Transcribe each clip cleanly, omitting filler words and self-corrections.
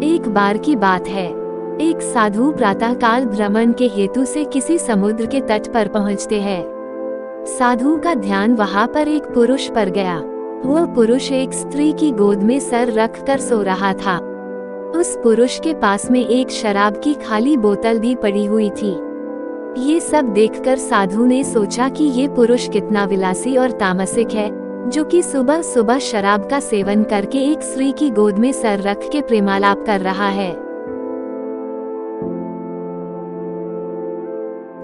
एक बार की बात है, एक साधु प्रातःकाल भ्रमण के हेतु से किसी समुद्र के तट पर पहुँचते हैं। साधु का ध्यान वहाँ पर एक पुरुष पर गया। वह पुरुष एक स्त्री की गोद में सर रख कर सो रहा था। उस पुरुष के पास में एक शराब की खाली बोतल भी पड़ी हुई थी। ये सब देखकर साधु ने सोचा कि ये पुरुष कितना विलासी और तामसिक है, जो कि सुबह सुबह शराब का सेवन करके एक स्त्री की गोद में सर रख के प्रेमालाप कर रहा है।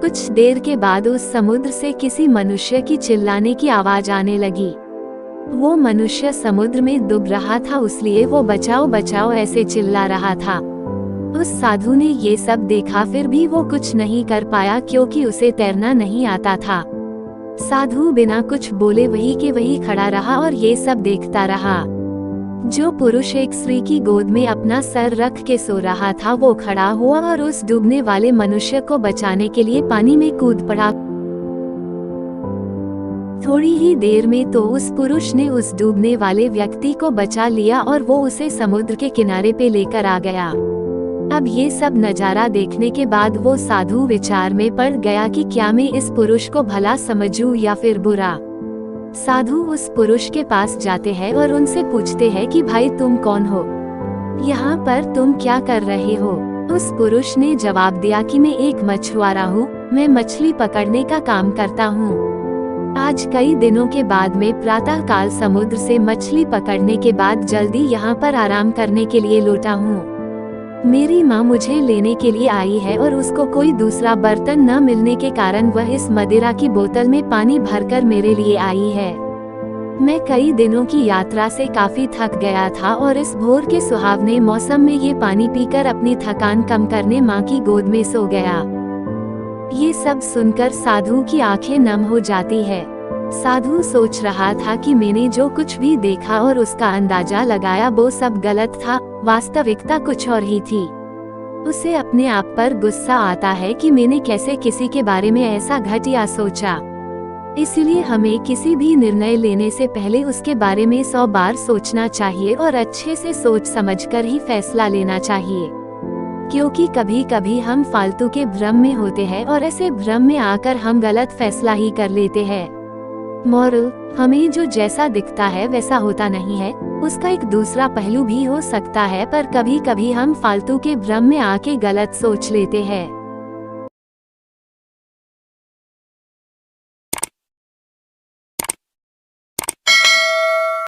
कुछ देर के बाद उस समुद्र से किसी मनुष्य की चिल्लाने की आवाज आने लगी। वो मनुष्य समुद्र में डूब रहा था, इसलिए वो बचाओ बचाओ ऐसे चिल्ला रहा था। उस साधु ने ये सब देखा, फिर भी वो कुछ नहीं कर पाया क्योंकि उसे तैरना नहीं आता था। साधु बिना कुछ बोले वही के वही खड़ा रहा और ये सब देखता रहा। जो पुरुष एक स्त्री की गोद में अपना सर रख के सो रहा था, वो खड़ा हुआ और उस डूबने वाले मनुष्य को बचाने के लिए पानी में कूद पड़ा। थोड़ी ही देर में तो उस पुरुष ने उस डूबने वाले व्यक्ति को बचा लिया और वो उसे समुद्र के किनारे पे लेकर आ गया। अब ये सब नजारा देखने के बाद वो साधु विचार में पड़ गया कि क्या मैं इस पुरुष को भला समझूं या फिर बुरा। साधु उस पुरुष के पास जाते हैं और उनसे पूछते हैं कि भाई तुम कौन हो, यहाँ पर तुम क्या कर रहे हो। उस पुरुष ने जवाब दिया कि मैं एक मछुआरा हूँ, मैं मछली पकड़ने का काम करता हूँ। आज कई दिनों के बाद मैं प्रातः काल समुद्र से मछली पकड़ने के बाद जल्दी यहाँ पर आराम करने के लिए लौटा हूँ। मेरी माँ मुझे लेने के लिए आई है और उसको कोई दूसरा बर्तन न मिलने के कारण वह इस मदिरा की बोतल में पानी भरकर मेरे लिए आई है। मैं कई दिनों की यात्रा से काफी थक गया था और इस भोर के सुहावने मौसम में ये पानी पीकर अपनी थकान कम करने माँ की गोद में सो गया। ये सब सुनकर साधु की आंखें नम हो जाती है। साधु सोच रहा था कि मैंने जो कुछ भी देखा और उसका अंदाजा लगाया वो सब गलत था, वास्तविकता कुछ और ही थी। उसे अपने आप पर गुस्सा आता है कि मैंने कैसे किसी के बारे में ऐसा घटिया सोचा। इसलिए हमें किसी भी निर्णय लेने से पहले उसके बारे में 100 बार सोचना चाहिए और अच्छे से सोच समझकर ही फैसला लेना चाहिए, क्योंकि कभी कभी हम फालतू के भ्रम में होते हैं और ऐसे भ्रम में आकर हम गलत फैसला ही कर लेते हैं। मॉरल, हमें जो जैसा दिखता है वैसा होता नहीं है, उसका एक दूसरा पहलू भी हो सकता है, पर कभी कभी हम फालतू के भ्रम में आके गलत सोच लेते हैं।